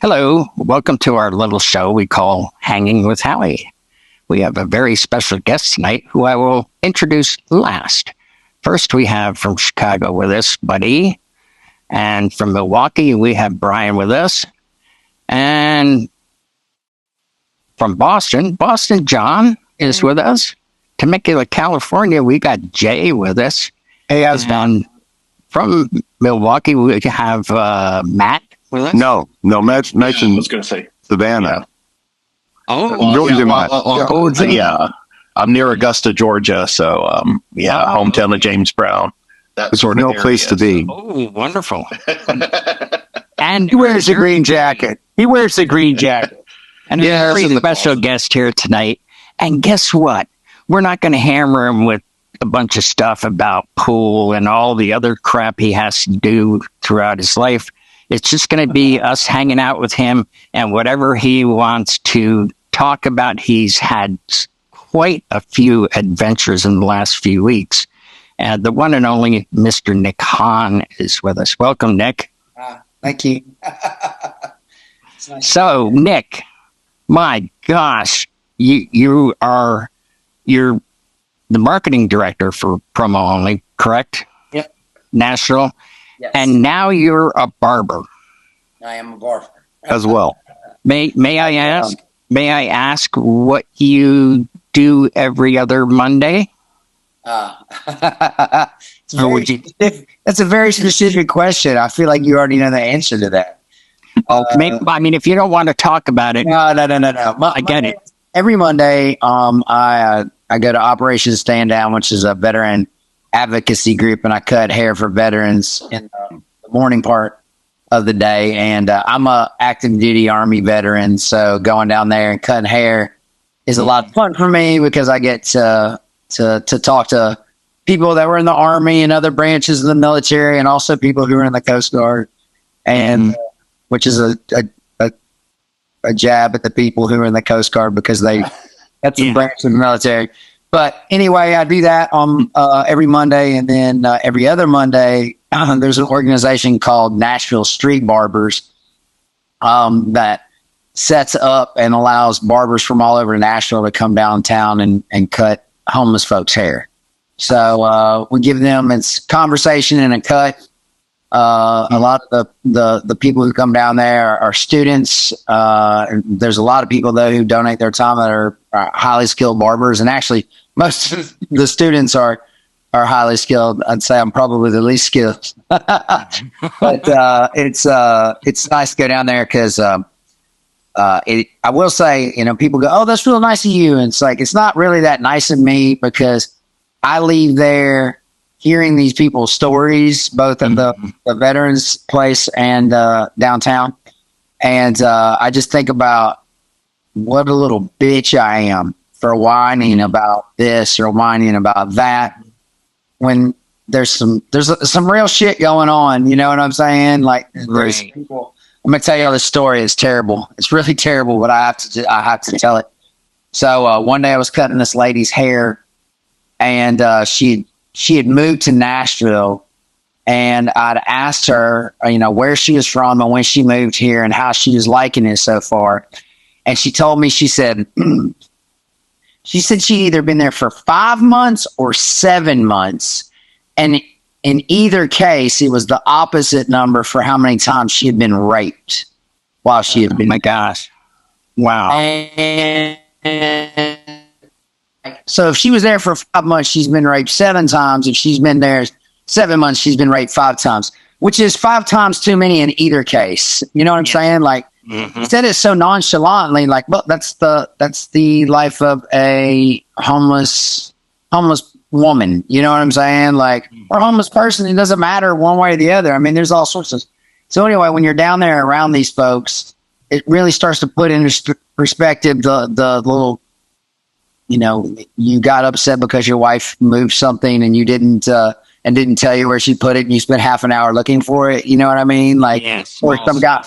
Hello, welcome to our little show we call Hanging with Howie. We have a very special guest tonight who I will introduce last. First, we have from Chicago with us, Buddy. And from Milwaukee, we have Brian with us. And from Boston, John is with us. Temecula, California, we got Jay with us. Hey, how's it going? From Milwaukee, we have Matt with us. No, Matt's in I was going to say Savannah. Yeah, I'm near Augusta, Georgia, so hometown of James Brown. That's sort of no place to be. Oh, wonderful! And he wears a green jacket. And a very special guest here tonight. And guess what? We're not going to hammer him with a bunch of stuff about pool and all the other crap he has to do throughout his life. It's just going to be us hanging out with him and whatever he wants to talk about. He's had quite a few adventures in the last few weeks. And the one and only Mr. Nick Hahn is with us. Welcome, Nick. Thank you. So, Nick, my gosh, you're the marketing director for Promo Only, correct? Yep. National. Yes. And now you're a barber. I am a barber as well. May I ask what you do every other Monday? That's a very specific question. I feel like you already know the answer to that. If you don't want to talk about it, no. I get it. Every Monday, I go to Operation Stand Down, which is a veteran advocacy group, and I cut hair for veterans in the morning part of the day. And I'm a active duty Army veteran, so going down there and cutting hair is a lot of fun for me because I get to talk to people that were in the Army and other branches of the military, and also people who are in the Coast Guard, and which is a jab at the people who are in the Coast Guard because that's a branch of the military. But anyway, I do that on every Monday, and then every other Monday, there's an organization called Nashville Street Barbers that sets up and allows barbers from all over Nashville to come downtown and cut homeless folks' hair. So we give them it's conversation and a cut. A lot of the people who come down there are students. There's a lot of people though who donate their time that are highly skilled barbers, and actually most of the students are highly skilled. I'd say I'm probably the least skilled, but it's nice to go down there because I will say, people go, "Oh, that's real nice of you," and it's like it's not really that nice of me because I leave there hearing these people's stories, both at the veterans place and downtown. And I just think about what a little bitch I am for whining about this or whining about that when there's some real shit going on. You know what I'm saying? Like there's people, I'm going to tell you this story. It's terrible. It's really terrible, but I have to tell it. So one day I was cutting this lady's hair, and she had moved to Nashville, and I'd asked her, where she was from and when she moved here and how she was liking it so far. And she told me, she said she'd either been there for 5 months or 7 months. And in either case, it was the opposite number for how many times she had been raped while she had been. Oh my gosh. Wow. So if she was there for 5 months, she's been raped 7 times. If she's been there 7 months, she's been raped 5 times, which is 5 times too many in either case. You know what I'm saying? Like, he said it so nonchalantly, like, well, that's the life of a homeless woman. You know what I'm saying? Like, or homeless person. It doesn't matter one way or the other. I mean, there's all sorts of. So anyway, when you're down there around these folks, it really starts to put into perspective the little. You got upset because your wife moved something and you didn't tell you where she put it, and you spent half an hour looking for it. You know what I mean? Like, or some guy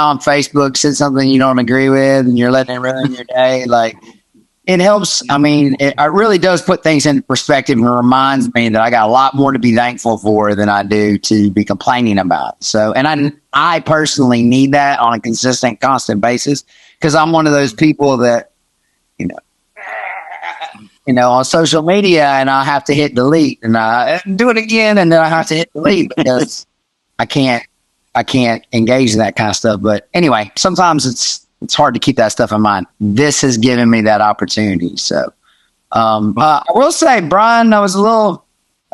on Facebook said something you don't agree with, and you're letting it ruin your day. Like, it helps. I mean, it really does put things into perspective and reminds me that I got a lot more to be thankful for than I do to be complaining about. So, and I personally need that on a consistent, constant basis because I'm one of those people that, on social media and I have to hit delete and I do it again and then I have to hit delete because I can't engage in that kind of stuff. But anyway, sometimes it's hard to keep that stuff in mind. This has given me that opportunity. So, I will say, Brian, I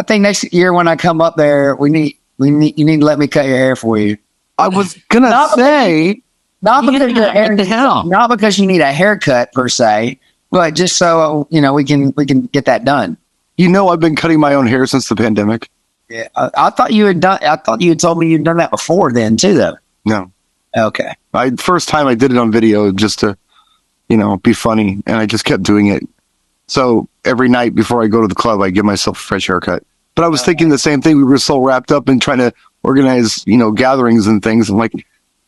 think next year when I come up there, you need to let me cut your hair for you. I was gonna say, not because you need a haircut per se, but just so we can get that done. I've been cutting my own hair since the pandemic. Yeah, I thought you had told me you'd done that before then too, though. No. Okay. First time I did it on video just to, be funny, and I just kept doing it. So every night before I go to the club, I give myself a fresh haircut. But I was thinking the same thing. We were so wrapped up in trying to organize, gatherings and things. I'm like,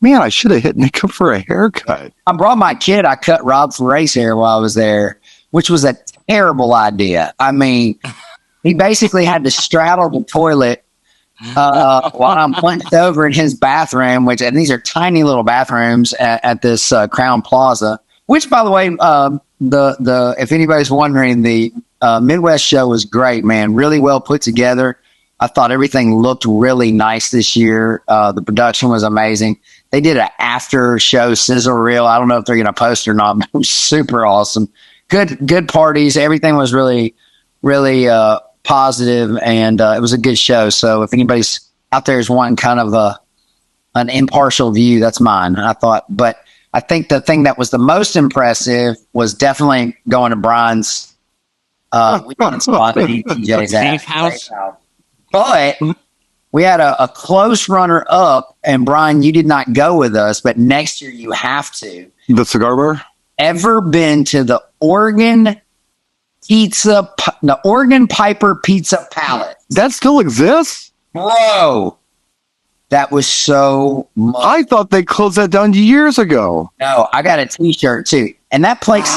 man, I should have hit Nick up for a haircut. I brought my kid. I cut Rob Ferre's hair while I was there, which was a terrible idea. I mean, he basically had to straddle the toilet while I'm hunched over in his bathroom, and these are tiny little bathrooms at this Crown Plaza, which, by the way, if anybody's wondering, the Midwest show was great, man. Really well put together. I thought everything looked really nice this year. The production was amazing. They did an after show sizzle reel. I don't know if they're going to post or not, but it was super awesome. Good parties. Everything was really, really positive, and it was a good show. So if anybody's out there is wanting kind of an impartial view, that's mine. But I think the thing that was the most impressive was definitely going to Brian's spot at DJ's Safe House. But we had a close runner up, and Brian, you did not go with us, but next year you have to. The cigar bar? Ever been to the Oregon Piper Pizza Palace? That still exists? Bro, that was so much. I thought they closed that down years ago. No, I got a t-shirt too. And that place,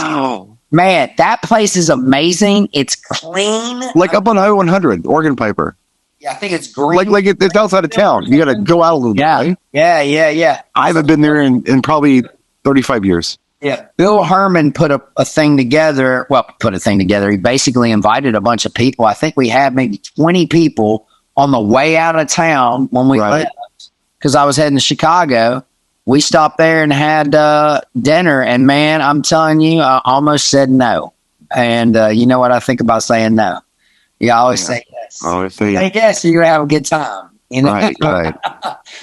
man, that place is amazing. It's clean. Like up on Highway 100, Oregon Piper. Yeah, I think it's green. Like it's outside of town. You got to go out a little bit, right? Yeah. I haven't been there in probably 35 years. Yeah. Bill Herman put a thing together. Well, put a thing together. He basically invited a bunch of people. I think we had maybe 20 people on the way out of town when we left. Because I was heading to Chicago. We stopped there and had dinner. And, man, I'm telling you, I almost said no. And you know what I think about saying no? You always say yes. Always say yes. Say yes, you're going to have a good time. Right.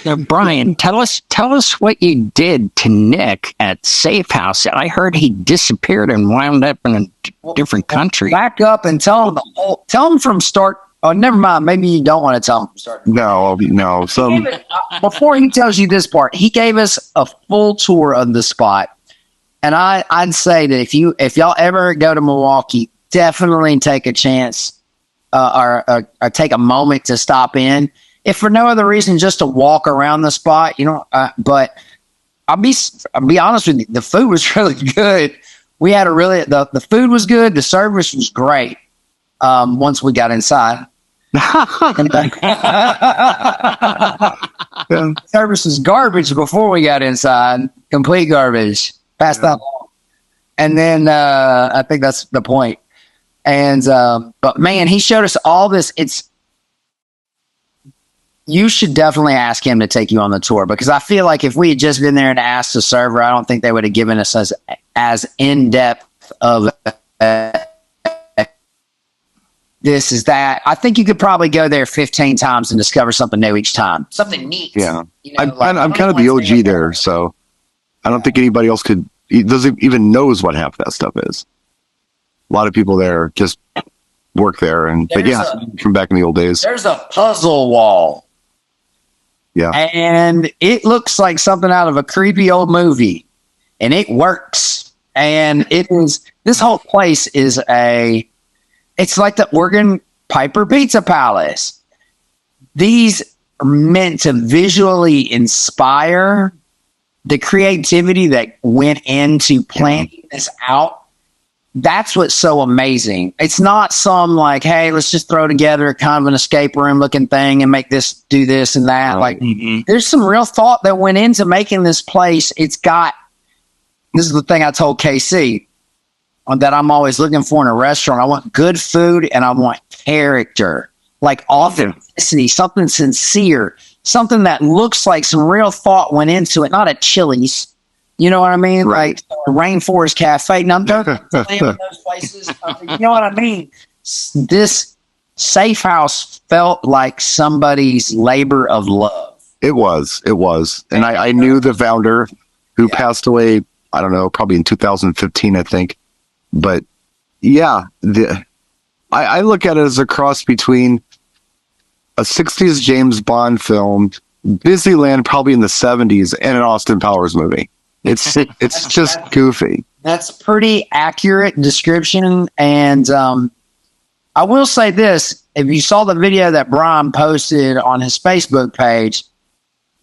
Now, Brian, tell us what you did to Nick at Safe House. I heard he disappeared and wound up in a different country. Back up and tell him from start. Oh, never mind. Maybe you don't want to tell him from start. No. Before he tells you this part, he gave us a full tour of the spot, and I'd say that if y'all ever go to Milwaukee, definitely take a chance or take a moment to stop in. If for no other reason, just to walk around the spot, but I'll be honest with you, the food was really good. We had the food was good. The service was great. Once we got inside, service was garbage before we got inside, complete garbage. Passed that along. And then, I think that's the point. And, but man, he showed us all this. You should definitely ask him to take you on the tour, because I feel like if we had just been there and asked the server, I don't think they would have given us as in-depth of this is that. I think you could probably go there 15 times and discover something new each time. Something neat. Yeah. I'm kind of the OG there, so I don't think anybody else doesn't even knows what half that stuff is. A lot of people there just work there, from back in the old days. There's a puzzle wall. Yeah. And it looks like something out of a creepy old movie, and it works. And this whole place is it's like the Oregon Piper Pizza Palace. These are meant to visually inspire. The creativity that went into planning this out that's what's so amazing. It's not some like, hey, let's just throw together kind of an escape room looking thing and make this, do this and that. Like, there's some real thought that went into making this place. It's got, this is the thing I told KC that I'm always looking for in a restaurant. I want good food and I want character, like authenticity, something sincere, something that looks like some real thought went into it, not a Chili's. You know what I mean? Right. Like Rainforest Cafe. Now, don't in those places. You know what I mean? This safe house felt like somebody's labor of love. It was. And I knew the founder who passed away, I don't know, probably in 2015, I think. But yeah, I look at it as a cross between a 60s James Bond film, Disneyland probably in the 70s, and an Austin Powers movie. It's just goofy. That's pretty accurate description. And I will say this, if you saw the video that Brian posted on his Facebook page,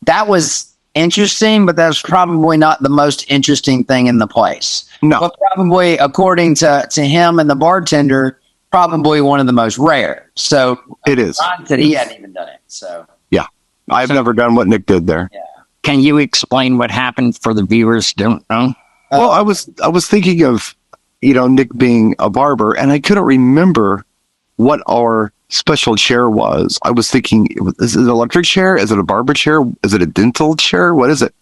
that was interesting, but that's probably not the most interesting thing in the place. No. But probably, according to him and the bartender, probably one of the most rare. So it is. Brian said he hadn't even done it. So yeah, I've never done what Nick did there. Yeah. Can you explain what happened for the viewers who don't know? Well, I was thinking of, Nick being a barber, and I couldn't remember what our special chair was. I was thinking, is it an electric chair? Is it a barber chair? Is it a dental chair? What is it?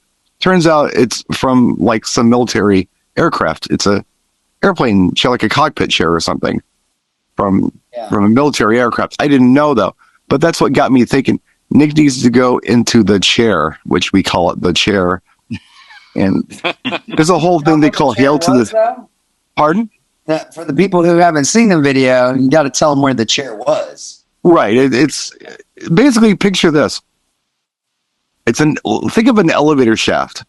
Turns out it's from like some military aircraft. It's a airplane chair, like a cockpit chair or something from a military aircraft. I didn't know though, but that's what got me thinking. Nick needs to go into the chair, which we call it the chair. And there's a whole thing they call Hail to the... Pardon? For the people who haven't seen the video, you got to tell them where the chair was. Right. It's basically, picture this. Think of an elevator shaft,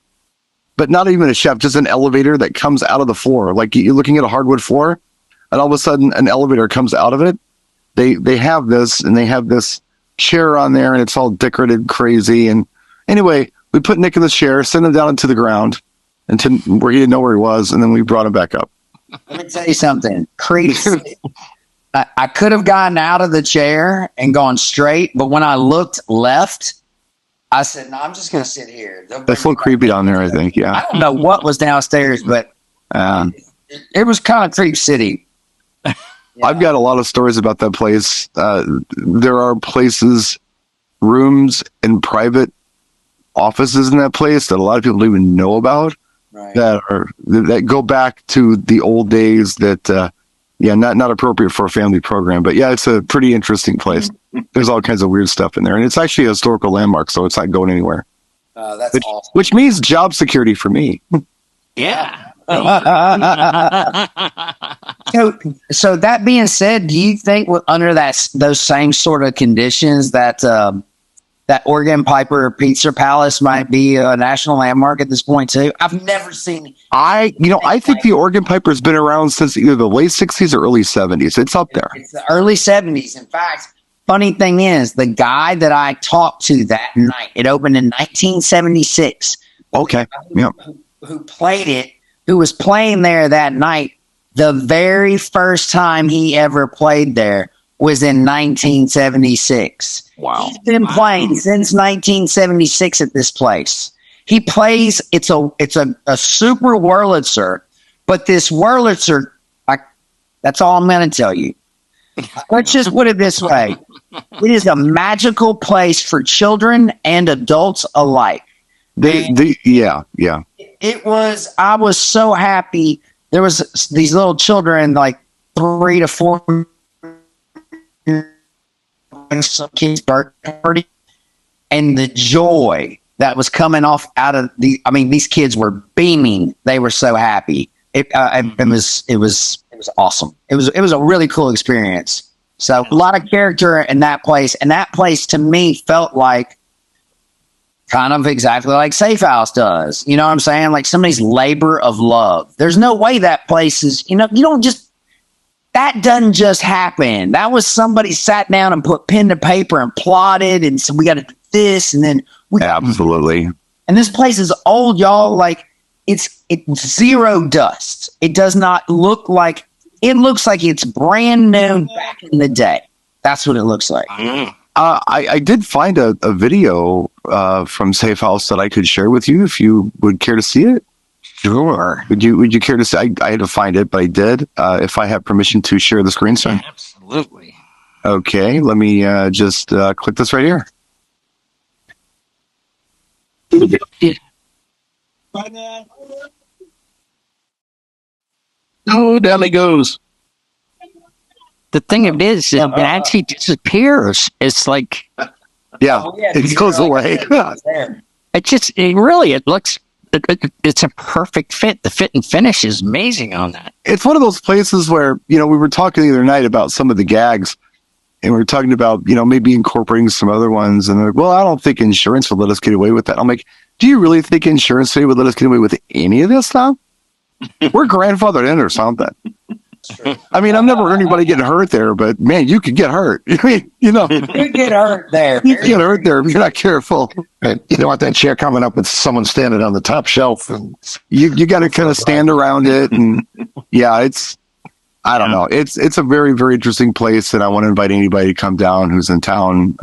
but not even a shaft, just an elevator that comes out of the floor. Like you're looking at a hardwood floor, and all of a sudden an elevator comes out of it. They have this, and they have this chair on there, and it's all decorated crazy. And anyway, we put Nick in the chair, sent him down into the ground until where he didn't know where he was, and then we brought him back up. Let me tell you something crazy. I could have gotten out of the chair and gone straight, but when I looked left, I said, "No, I'm just going to sit here." That's a little creepy down there, I think. Yeah, I don't know what was downstairs, but it was kind of creep city. Yeah. I've got a lot of stories about that place. There are places, rooms, and private offices in that place that a lot of people don't even know about. Right. That go back to the old days. That not appropriate for a family program. But yeah, it's a pretty interesting place. There's all kinds of weird stuff in there, and it's actually a historical landmark, so it's not going anywhere. That's awesome. Which means job security for me. Yeah. So that being said, do you think under those same sort of conditions that that Organ Piper Pizza Palace might be a national landmark at this point too? I've never seen. I think the Organ Piper's been around since either the late 60s or early 70s. It's up there. It's the early 70s. In fact, funny thing is, the guy that I talked to that night, it opened in 1976. Okay. Yeah. Who played it? Who was playing there that night? The very first time he ever played there was in 1976. Wow. He's been playing since 1976 at this place. He plays, it's a super Wurlitzer, but this Wurlitzer, that's all I'm going to tell you. Let's just put it this way. It is a magical place for children and adults alike. Yeah. I was so happy. There was these little children, like 3 to 4, some kids' birthday, and the joy that was coming off out of these kids were beaming. They were so happy. It was awesome. It was a really cool experience. So a lot of character in that place, and that place to me felt like kind of exactly like Safe House does. You know what I'm saying? Like somebody's labor of love. There's no way that place is, that doesn't just happen. That was somebody sat down and put pen to paper and plotted and said, we got to do this. And then absolutely. And this place is old, y'all. Like it's zero dust. It does not look like it looks like it's brand new back in the day. That's what it looks like. I did find a video from Safe House that I could share with you if you would care to see it. Sure. Would you care to see? I had to find it, but I did. If I have permission to share the screen, sir. Absolutely. Okay, let me just click this right here. Oh, down he goes. The thing of it is, it actually disappears. It's like, Yeah, it goes away. it looks, it's a perfect fit. The fit and finish is amazing on that. It's one of those places where, we were talking the other night about some of the gags, and we were talking about, maybe incorporating some other ones. And they're like, well, I don't think insurance would let us get away with that. I'm like, do you really think insurance today would let us get away with any of this stuff? We're grandfathered in or something. I mean, I've never heard anybody get hurt there, but man, you could get hurt. You get hurt there. You get hurt there if you're not careful. And you don't want that chair coming up with someone standing on the top shelf. And You got to kind of stand around it, and I don't know. It's a very, very interesting place, and I want to invite anybody to come down who's in town.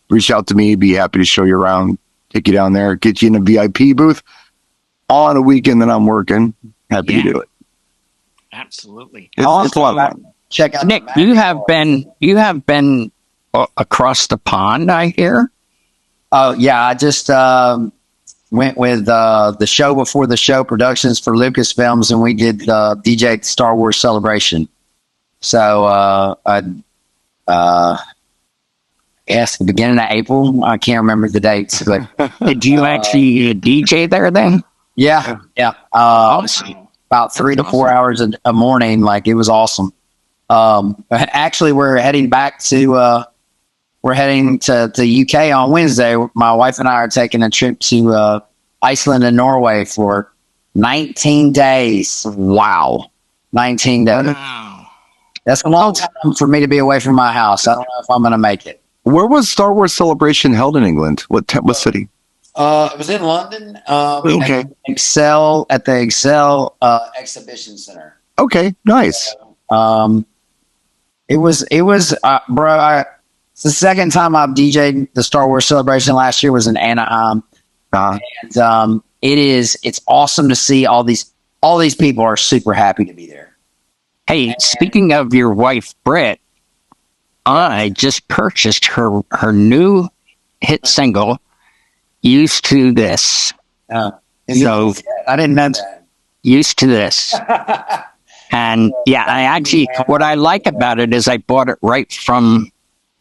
Reach out to me. Be happy to show you around, take you down there, get you in a VIP booth on a weekend that I'm working. Happy to do it. Absolutely. It's a lot of fun. Check out Nick, you have been across the pond, I hear. Oh yeah, I just went with the Show Before the Show Productions for Lucasfilms, and we did DJ Star Wars Celebration. So yes, the beginning of April. I can't remember the dates, but Did you actually DJ there then? yeah. Awesome. About 3 to 4 hours a morning. Like, it was awesome. Actually, we're heading to the UK on Wednesday. My wife and I are taking a trip to Iceland and Norway for 19 days. Wow. 19 days. Wow. That's a long time for me to be away from my house. I don't know if I'm going to make it. Where was Star Wars Celebration held in England? What city? It was in London. Okay. At the Excel Exhibition Center. Okay, nice. It was, bro. It's the second time I've DJ'd the Star Wars Celebration. Last year was in Anaheim, and it's awesome to see all these people are super happy to be there. Hey, speaking of your wife, Britt, I just purchased her new hit single, Used to This. So I didn't know that. Used to This. And what I like about it is I bought it right from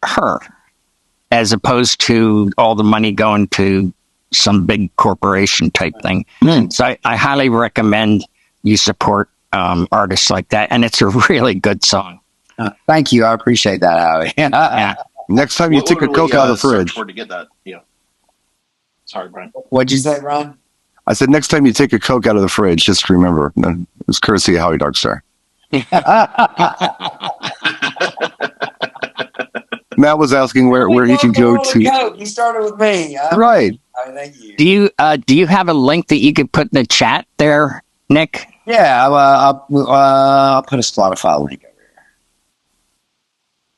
her, as opposed to all the money going to some big corporation type thing. So I highly recommend you support artists like that. And it's a really good song. Thank you. I appreciate that, Howie. Yeah. Next time you take a Coke out of the fridge. To get that, Sorry, Brian. What'd you say, Ron? I said next time you take a Coke out of the fridge, just remember, it was courtesy of Howie Darkstar. Matt was asking where he can go to. Coke. You started with me. Right. Thank you. Do you have a link that you could put in the chat there, Nick? Yeah, I'll put a Spotify link over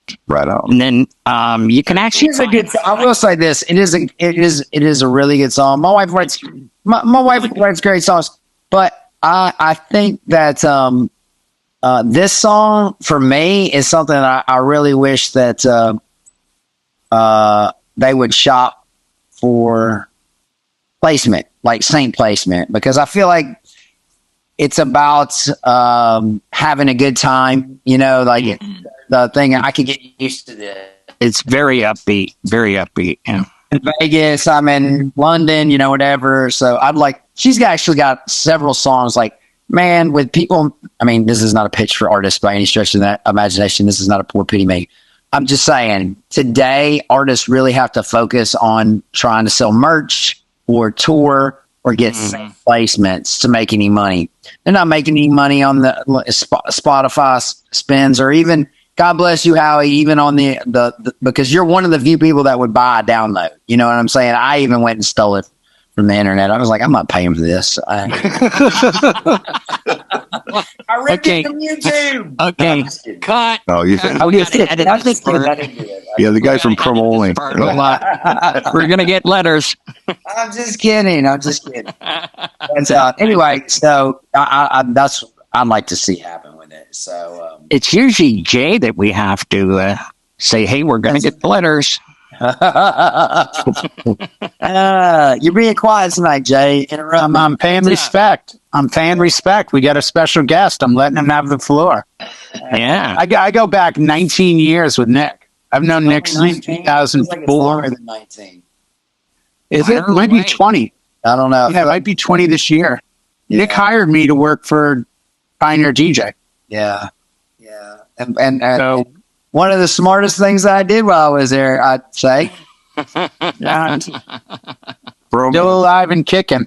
here. Right on. And then you can actually. I will say this: it is a really good song. My wife writes great songs, but I think that this song for me is something I really wish that they would shop for placement, like sync placement, because I feel like it's about having a good time, like the thing. I could get used to this. It's very upbeat, yeah. In Vegas, I'm in London, whatever. So she's actually got several songs like, man, with people. I mean, this is not a pitch for artists by any stretch of that imagination. This is not a poor pity me. I'm just saying, today artists really have to focus on trying to sell merch or tour or get placements to make any money. They're not making any money on the Spotify spins, or even, God bless you, Howie, even on the because you're one of the few people that would buy a download. You know what I'm saying? I even went and stole it from the internet. I was like, I'm not paying for this. I ripped Okay. it from YouTube. Okay, cut. Oh, you think? Oh, That's Yeah, the guy from Prom Only. We're gonna get letters. I'm just kidding. But, anyway, so that's I'd like to see happen with it. So It's usually Jay that we have to say, "Hey, we're gonna get the letters." you're being quiet tonight, Jay. I'm paying respect. We got a special guest. I'm letting him have the floor. Yeah, I go back 19 years with Nick. I've known Nick since 2004. Than 19. Is it? It might be 20. I don't know. Yeah, it might be 20 this year. Nick hired me to work for Pioneer DJ. Yeah. And So one of the smartest things I did while I was there, I'd say. still alive and kicking.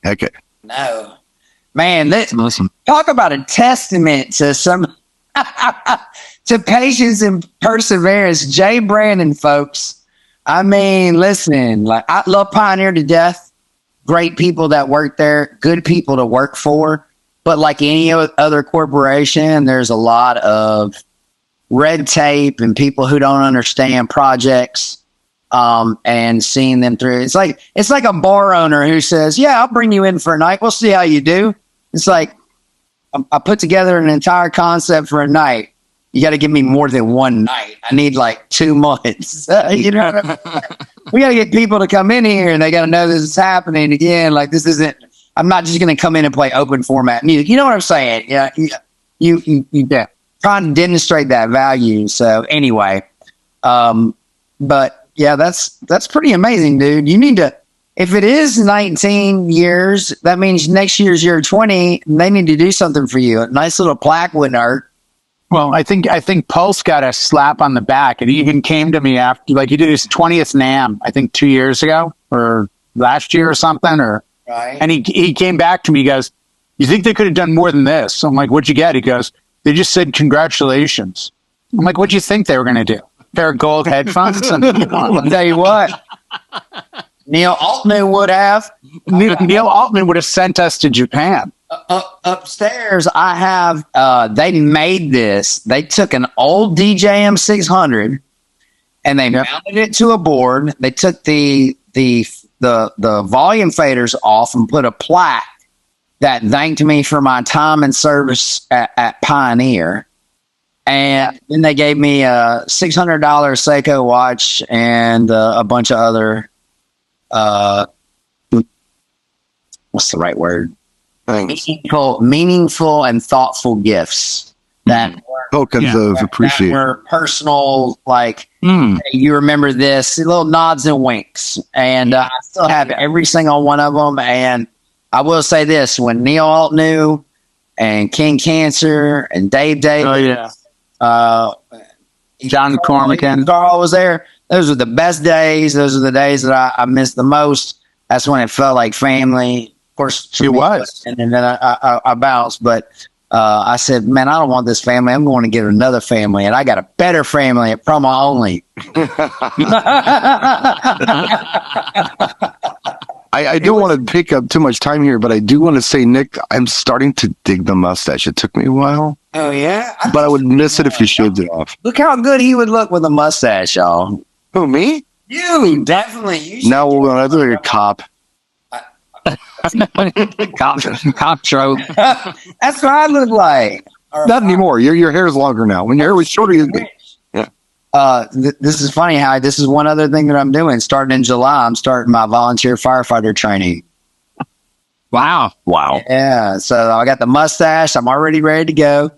Okay. No. Man, awesome. talk about a testament to some to patience and perseverance. Jay Brandon, folks. I mean, listen, like I love Pioneer to death. Great people that work there, good people to work for. But like any other corporation, there's a lot of red tape and people who don't understand projects and seeing them through. It's like a bar owner who says, "Yeah, I'll bring you in for a night. We'll see how you do." It's like I put together an entire concept for a night. You got to give me more than one night. I need like 2 months. You know what I mean? We got to get people to come in here and they got to know this is happening again. Like this isn't. I'm not just going to come in and play open format music. You know what I'm saying? Yeah. You trying to demonstrate that value. So anyway, but yeah, that's pretty amazing, dude. You need to, if it is 19 years, that means next year's year 20. They need to do something for you. A nice little plaque wouldn't hurt. Well, I think Pulse got a slap on the back, and he even came to me after, like he did his 20th NAMM, I think 2 years ago or last year or something, Right. and he came back to me. He goes, "You think they could have done more than this?" I'm like, "What'd you get?" He goes, "They just said congratulations." I'm like, "What'd you think they were going to do? A pair of gold headphones?" And, I'll tell you what, Neil Altman would have. Neil Altman would have sent us to Japan. Upstairs, I have. They made this. They took an old DJM 600 and they mounted it to a board. They took the volume faders off and put a plaque that thanked me for my time and service at Pioneer. And then they gave me a $600 Seiko watch and a bunch of other, what's the right word? Thanks. Meaningful and thoughtful gifts that Tokens of appreciation. were personal, like, hey, you remember this, little nods and winks. And I still have every single one of them. And I will say this, when Neil Alt knew and King Cancer and Dave Davis, John Cormican, Carl was there. Those were the best days. Those are the days that I missed the most. That's when it felt like family. Of course, it was. And then I bounced. But I said, man, I don't want this family. I'm going to get another family. And I got a better family at promo only. I don't want to pick up too much time here, but I do want to say, Nick, I'm starting to dig the mustache. It took me a while. Oh, yeah? But I would miss it if you shaved it off. Look how good he would look with a mustache, y'all. Who, me? You, definitely. You Now I look like a cop. Cop trope. That's what I look like. Not anymore. Your hair is longer now. When your hair was shorter, This is funny, Howie. This is one other thing that I'm doing. Starting in July, I'm starting my volunteer firefighter training. Wow. Yeah, so I got the mustache. I'm already ready to go.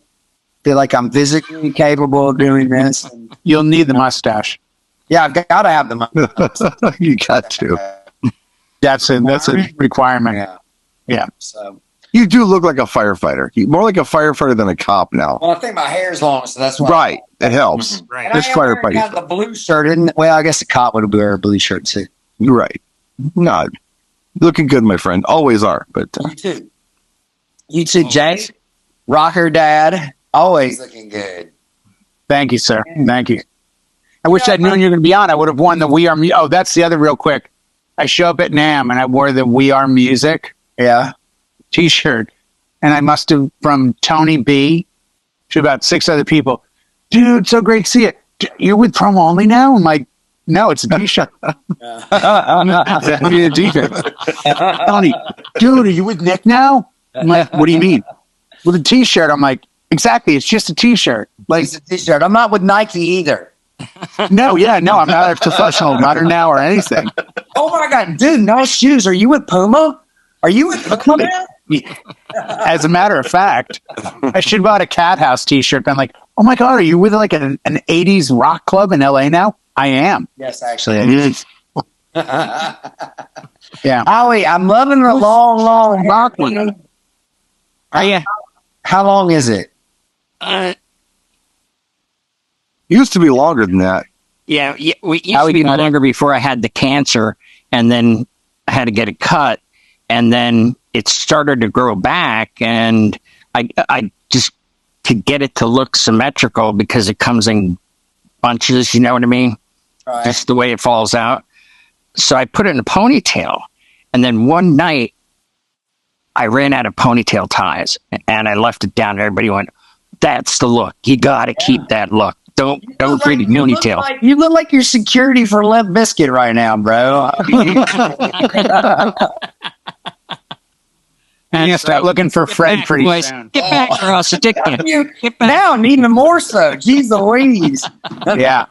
Feel like I'm physically capable of doing this. You'll need the mustache. Yeah, I've got to have the mustache. you got to. That's a requirement. Yeah. So You do look like a firefighter. More like a firefighter than a cop now. well, I think my hair's long, so that's why. Right. It helps. And This I am wearing firefighter. kind of the blue shirt, and well, I guess the cop would wear a blue shirt too. You're right. No, looking good, my friend. Always are. But You too, Jay. Rocker dad, always looking good. Thank you, sir. Thank you. I wish I'd known you were going to be on. I would have worn the We Are Music. Oh, that's the other real quick. I show up at NAMM and I wore the We Are Music Yeah. t-shirt. and I must have, from Tony B to about 6 other people, dude, so great to see you. You're with Promo Only now? I'm like, no, it's a t-shirt. Be a t-shirt. Tony, dude, are you with Nick now? I'm like, what do you mean? With a t-shirt? I'm like, exactly, it's just a t-shirt. Like, It's a t-shirt. I'm not with Nike either. no, I'm not a professional runner now or anything. Oh my God, dude, no shoes. Are you with Puma? Are you with Puma now? As a matter of fact, I should have bought a Cat House t-shirt. But I'm like, oh my God, are you with like an 80s rock club in LA now? I am. Yes, actually. Yeah. Howie, I'm loving the long rock one. Are you? How long is it? Used to be longer than that. Yeah, we used to be longer before I had the cancer, and then I had to get it cut, and then it started to grow back, and I just could get it to look symmetrical because it comes in bunches, you know what I mean? Right. Just the way it falls out. So I put it in a ponytail, and then one night I ran out of ponytail ties, and I left it down, and everybody went, "That's the look. You got to keep that look. Don't treat it ponytail." You look like you're security for Limp Bizkit right now, bro. And you start looking for Fred pretty soon. Get back, or I'll stick you. Get back. Now, even more so. Jeez Louise. Yeah.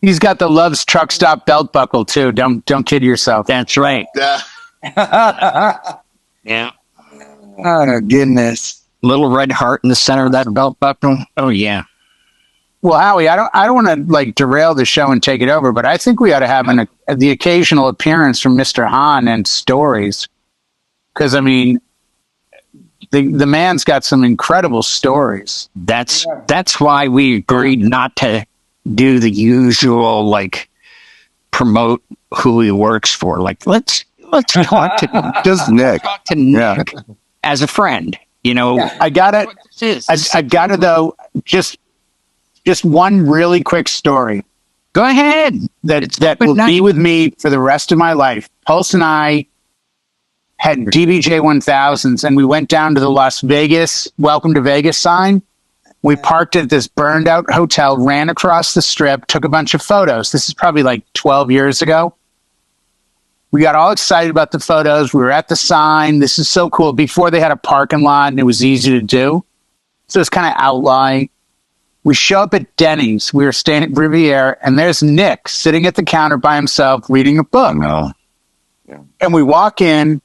He's got the Love's truck stop belt buckle too. Don't kid yourself. That's right. Yeah. Yeah. Oh, goodness. Little red heart in the center of that belt buckle. Oh yeah. Well, Howie, I don't want to like derail the show and take it over, but I think we ought to have the occasional appearance from Mr. Hahn and stories, because I mean, the man's got some incredible stories. That's why we agreed not to do the usual like promote who he works for. Like let's talk to Just Nick. Nick as a friend. You know, I got it. I got it though. Just one really quick story. Go ahead. That will be with me for the rest of my life. Pulse and I had DBJ 1000s, and we went down to the Las Vegas Welcome to Vegas sign. We parked at this burned out hotel, ran across the strip, took a bunch of photos. This is probably like 12 years ago. We got all excited about the photos. We were at the sign. This is so cool. Before they had a parking lot, and it was easy to do. So it's kind of outlying. We show up at Denny's. We were staying at Riviera, and there's Nick sitting at the counter by himself reading a book. No. Yeah. And we walk in,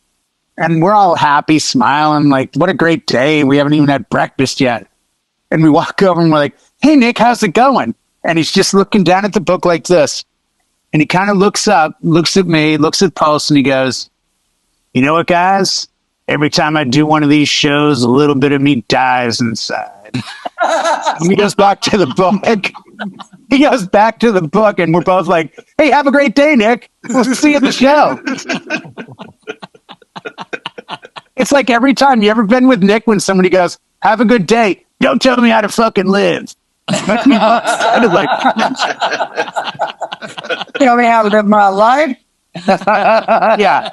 and we're all happy, smiling, like, what a great day. We haven't even had breakfast yet. And we walk over, and we're like, hey, Nick, how's it going? And he's just looking down at the book like this. And he kind of looks up, looks at me, looks at Pulse, and he goes, you know what, guys? Every time I do one of these shows, a little bit of me dies inside. And he goes back to the book. He goes back to the book, and we're both like, hey, have a great day, Nick. We'll see you at the show. It's like every time. You ever been with Nick when somebody goes, have a good day. Don't tell me how to fucking live. Tell me how to live my life. Yeah.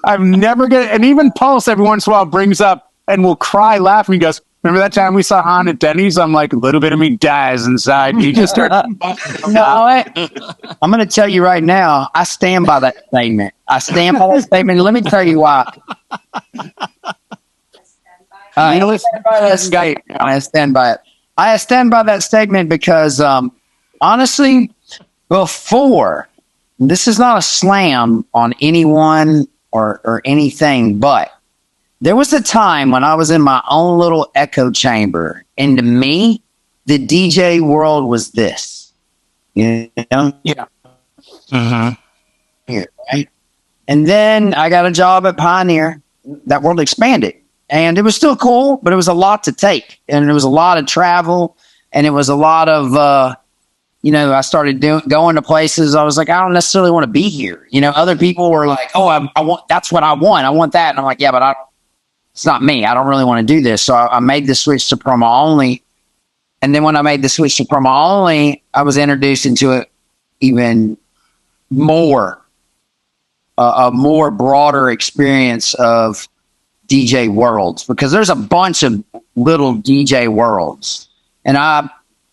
I'm never gonna, and even Pulse every once in a while brings up and will cry laughing. He goes, remember that time we saw Hahn at Denny's? I'm like, a little bit of me dies inside. He just starts. I'm going to tell you right now, I stand by that statement. I stand by that statement. Let me tell you why. I stand by it. I stand by that statement because, honestly, before, this is not a slam on anyone or anything, but there was a time when I was in my own little echo chamber, and to me, the DJ world was this. You know? Yeah. Here, right? And then I got a job at Pioneer. That world expanded. And it was still cool, but it was a lot to take. And it was a lot of travel. And it was a lot of, I started going to places. I was like, I don't necessarily want to be here. You know, other people were like, oh, I want, that's what I want. I want that. And I'm like, yeah, but it's not me. I don't really want to do this. So I made the switch to promo only. And then when I made the switch to promo only, I was introduced into it even more a more broader experience of DJ worlds, because there's a bunch of little DJ worlds, and I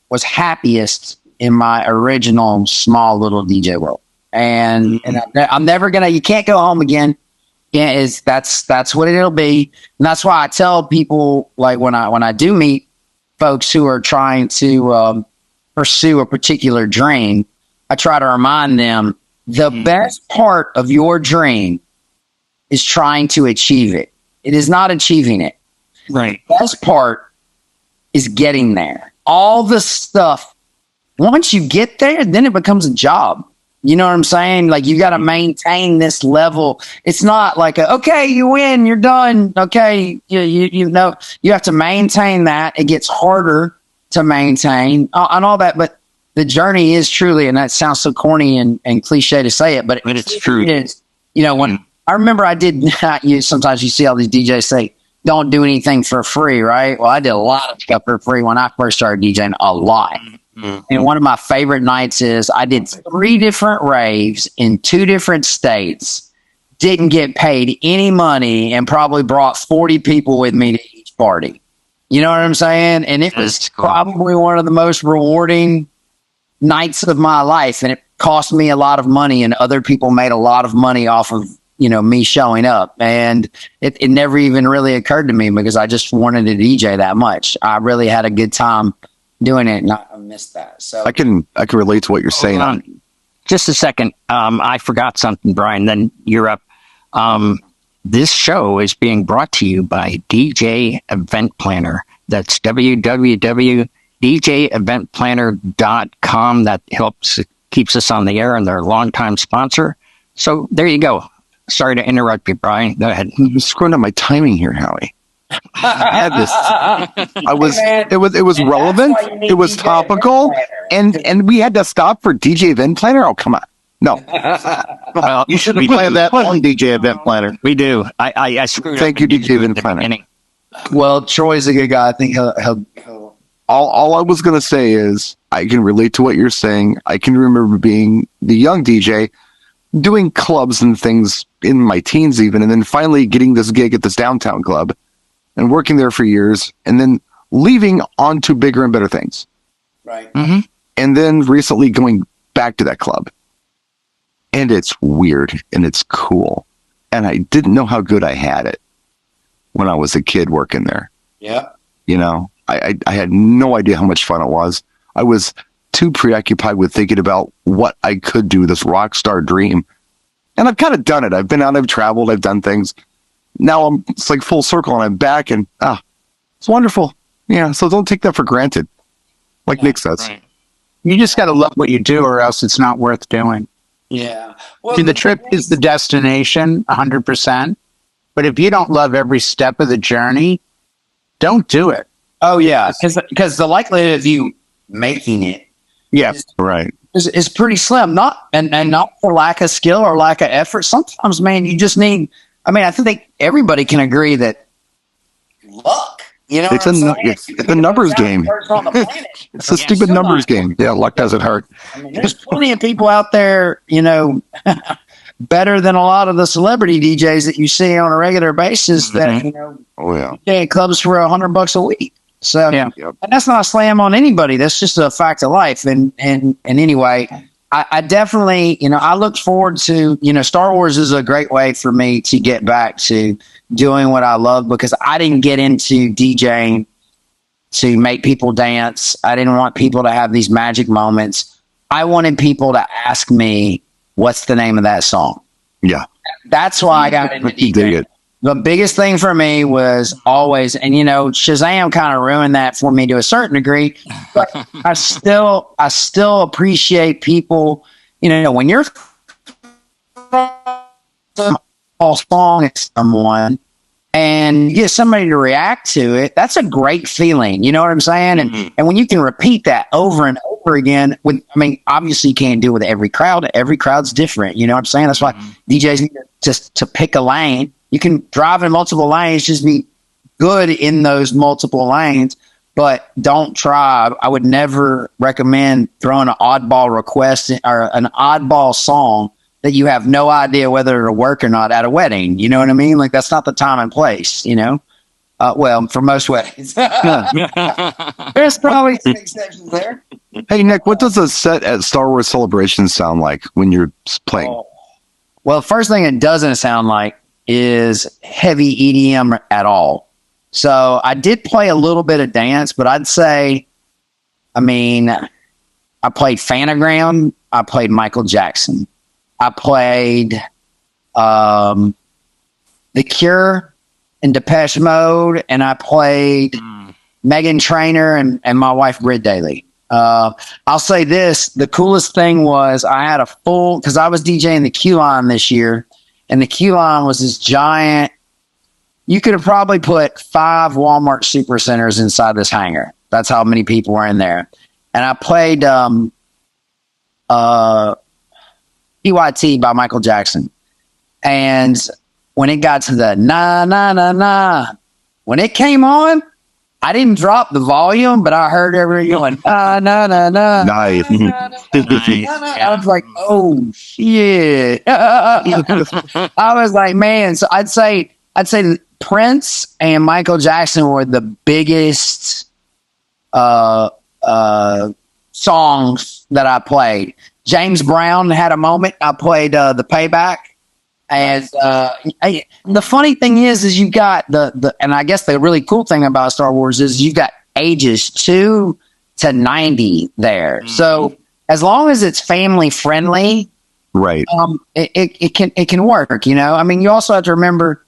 was happiest in my original small little DJ world. And I'm never gonna. You can't go home again. Yeah, that's what it'll be, and that's why I tell people, like, when I do meet folks who are trying to pursue a particular dream, I try to remind them the best part of your dream is trying to achieve it. It is not achieving it. Right. The best part is getting there. All the stuff, once you get there, then it becomes a job. You know what I'm saying? Like, you got to maintain this level. It's not like, okay, you win, you're done. Okay, you know, you have to maintain that. It gets harder to maintain and all that. But the journey is truly, and that sounds so corny and cliche to say it, but it's true. It is. You know, when I remember I did not use, sometimes you see all these DJs say, don't do anything for free, right? Well, I did a lot of stuff for free when I first started DJing, a lot. And one of my favorite nights is I did 3 different raves in 2 different states, didn't get paid any money, and probably brought 40 people with me to each party. You know what I'm saying? And it was probably one of the most rewarding nights of my life. And it cost me a lot of money, and other people made a lot of money off of, you know, me showing up. And it never even really occurred to me, because I just wanted to DJ that much. I really had a good time doing it, and I missed that. So I can relate to what you're saying. Just a second. I forgot something, Brian. Then you're up. This show is being brought to you by DJ Event Planner. That's www.djeventplanner.com. That keeps us on the air, and they're a longtime sponsor. So there you go. Sorry to interrupt you, Brian. Go ahead. I'm screwing up my timing here, Howie. I had this. It was relevant. It was topical, and we had to stop for DJ Event Planner. Oh, come on. No. Well, you should have planned that on DJ Event Planner. We do. I screwed Thank up you, DJ Event Planner. Well, Troy's a good guy. I think he'll all I was going to say is I can relate to what you're saying. I can remember being the young DJ, doing clubs and things in my teens even, and then finally getting this gig at this downtown club and working there for years, and then leaving on to bigger and better things. Right. Mm-hmm. And then recently going back to that club. And it's weird and it's cool. And I didn't know how good I had it when I was a kid working there. Yeah. You know, I had no idea how much fun it was. I was too preoccupied with thinking about what I could do, this rock star dream. And I've kind of done it. I've been out, I've traveled, I've done things. Now it's like full circle and I'm back, and it's wonderful. Yeah, so don't take that for granted. Like Nick says. Right. You just got to love what you do, or else it's not worth doing. Yeah. Well, See, the trip is the destination, 100%. But if you don't love every step of the journey, don't do it. Oh, yeah. Because the likelihood of you making it Right. is pretty slim. Not for lack of skill or lack of effort. Sometimes, man, you just need, I think everybody can agree that luck. You know, It's a numbers game. It's a stupid numbers game. Yeah, luck doesn't hurt. There's plenty of people out there, you know, better than a lot of the celebrity DJs that you see on a regular basis that, you know, play clubs for $100 a week. So, and that's not a slam on anybody. That's just a fact of life. And anyway, I definitely, you know, I look forward to, you know, Star Wars is a great way for me to get back to doing what I love, because I didn't get into DJing to make people dance. I didn't want people to have these magic moments. I wanted people to ask me, what's the name of that song? Yeah. That's why I got into DJing. Dig it. The biggest thing for me was always, and you know, Shazam kind of ruined that for me to a certain degree, but I still appreciate people, you know, when you're all song at someone and you get somebody to react to it, that's a great feeling. You know what I'm saying? And when you can repeat that over and over again with, obviously you can't do it with every crowd. Every crowd's different. You know what I'm saying? That's why DJs need just to pick a lane. You can drive in multiple lanes, just be good in those multiple lanes, but don't try. I would never recommend throwing an oddball request or an oddball song that you have no idea whether it'll work or not at a wedding. You know what I mean? Like, that's not the time and place, you know? Well, for most weddings. There's probably some exceptions there. Hey, Nick, what does a set at Star Wars Celebration sound like when you're playing? Oh. Well, the first thing it doesn't sound like is heavy EDM at all. So I did play a little bit of dance, but I'd say, I played Phantogram. I played Michael Jackson. I played The Cure and Depeche Mode, and I played Meghan Trainor and my wife Britt Daly. I'll say this: the coolest thing was I had because I was DJing the Q Line this year, and the Q Line was this giant. You could have probably put 5 Walmart Supercenters inside this hangar. That's how many people were in there. And I played EYT by Michael Jackson. And when it got to the na na na na, when it came on, I didn't drop the volume, but I heard everybody going na na na na. Nice. I was like, oh shit. I was like, man. So I'd say Prince and Michael Jackson were the biggest songs that I played. James Brown had a moment. I played The Payback. And the funny thing is you got and I guess the really cool thing about Star Wars is you got ages 2 to 90 there. Mm-hmm. So as long as it's family friendly, right? It can work. You know, I mean, you also have to remember,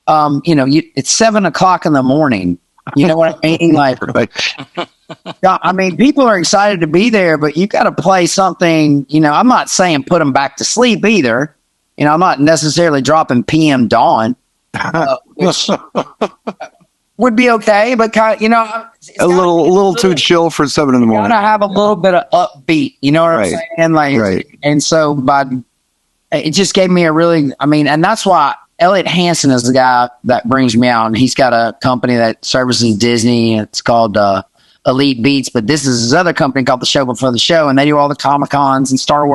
it's 7 o'clock in the morning. You know what I mean? Like, I mean, people are excited to be there, but you got to play something. You know, I'm not saying put them back to sleep either. You know, I'm not necessarily dropping PM Dawn, which would be okay, but kind of, you know, a little too chill for 7 in the morning. Gotta have a little bit of upbeat. You know what I'm saying? Like, right. And so, it just gave me and that's why Elliot Hansen is the guy that brings me out, and he's got a company that services Disney. It's called Elite Beats, but this is his other company called The Show Before the Show, and they do all the Comic-Cons and Star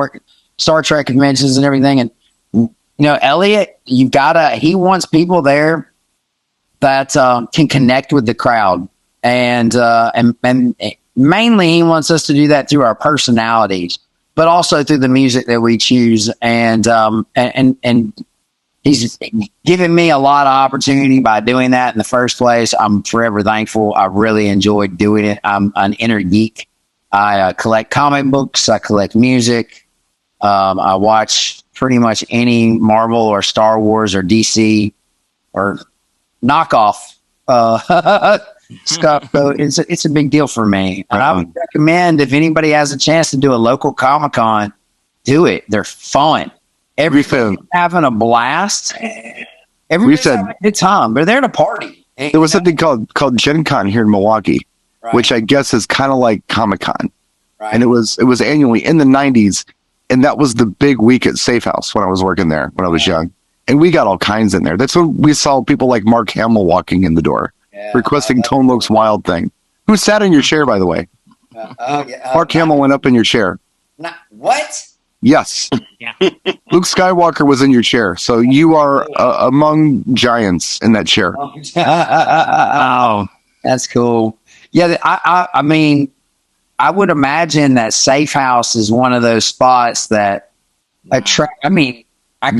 Trek conventions and everything. And you know, Elliot, he wants people there that can connect with the crowd, and mainly he wants us to do that through our personalities, but also through the music that we choose, and he's given me a lot of opportunity by doing that in the first place. I'm forever thankful. I really enjoyed doing it. I'm an inner geek. I collect comic books. I collect music. I watch pretty much any Marvel or Star Wars or DC or knockoff stuff. So it's a big deal for me. And I would recommend, if anybody has a chance to do a local Comic-Con, do it. They're fun. Everybody's having a blast. Everybody's having a good time. They're there to party. There was something called Gen Con here in Milwaukee, which I guess is kind of like Comic-Con. Right. And it was annually in the 90s. And that was the big week at Safe House when I was working there when I was young. And we got all kinds in there. That's when we saw people like Mark Hamill walking in the door, requesting Tone Looks Wild thing. Who sat in your chair, by the way? Mark Hamill went up in your chair. What? Yes. Yeah. Luke Skywalker was in your chair. So you are among giants in that chair. Oh, that's cool. Yeah, I mean, I would imagine that Safe House is one of those spots that attract. I mean, I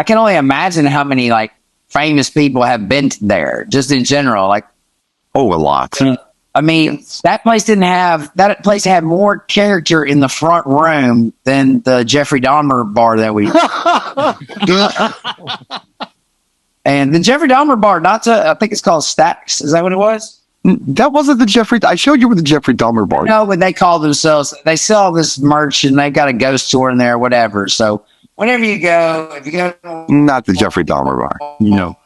can only imagine how many like famous people have been there, just in general. Like, a lot. I mean, that place had more character in the front room than the Jeffrey Dahmer bar that we. And the Jeffrey Dahmer bar, I think it's called Stacks. Is that what it was? That wasn't the Jeffrey. I showed you with the Jeffrey Dahmer bar. No, but they call themselves. They sell this merch, and they've got a ghost tour in there, whatever. So whenever you go, if you go, not the Jeffrey Dahmer bar. No,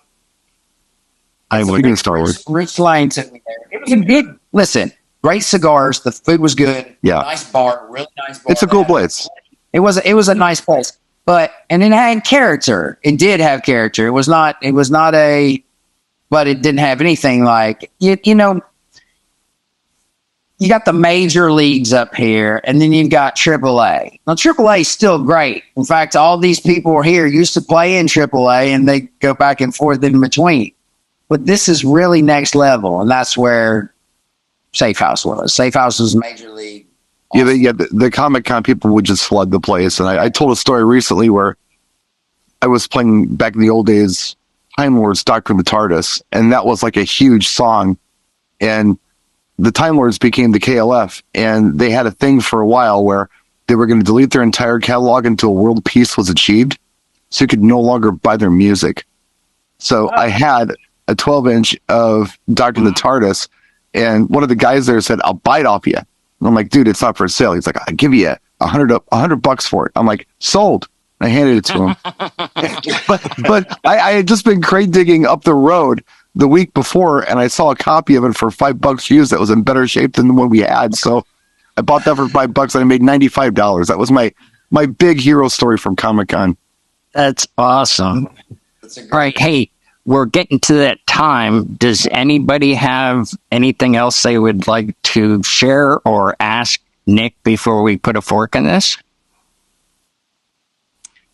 I went in Star Wars. Rich Lane took me there. It was a good. Listen, great cigars. The food was good. Yeah, nice bar. Really nice bar. It's a cool place. It was a nice place, and it had character. It did have character. It was not but it didn't have anything like, you know, you got the major leagues up here, and then you've got AAA. Now, AAA is still great. In fact, all these people here used to play in AAA, and they go back and forth in between. But this is really next level, and that's where Safe House was. Safe House was major league. Awesome. Yeah, the Comic-Con people would just flood the place. And I told a story recently where I was playing back in the old days, Time Lords, Doctrine of the TARDIS, and that was like a huge song. And the Time Lords became the KLF, and they had a thing for a while where they were going to delete their entire catalog until world peace was achieved, so you could no longer buy their music. So I had a 12-inch of Doctor the TARDIS, and one of the guys there said, "I'll buy it off you." And I'm like, "Dude, it's not for sale." He's like, "I'll give you $100 for it." I'm like, "Sold." I handed it to him. but I had just been crate digging up the road the week before, and I saw a copy of it for $5 used that was in better shape than the one we had. So I bought that for $5 and I made $95. That was my big hero story from Comic-Con. That's awesome. All right. Hey, we're getting to that time. Does anybody have anything else they would like to share or ask Nick before we put a fork in this?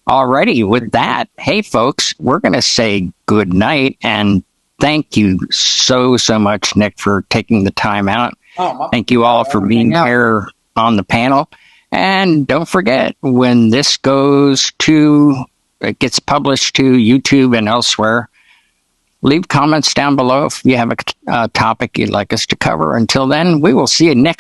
Alrighty, with that, hey folks, we're going to say good night, and thank you so much, Nick, for taking the time out. Thank you all for being here on the panel. And don't forget, when this gets published to YouTube and elsewhere, leave comments down below if you have a topic you'd like us to cover. Until then, we will see you next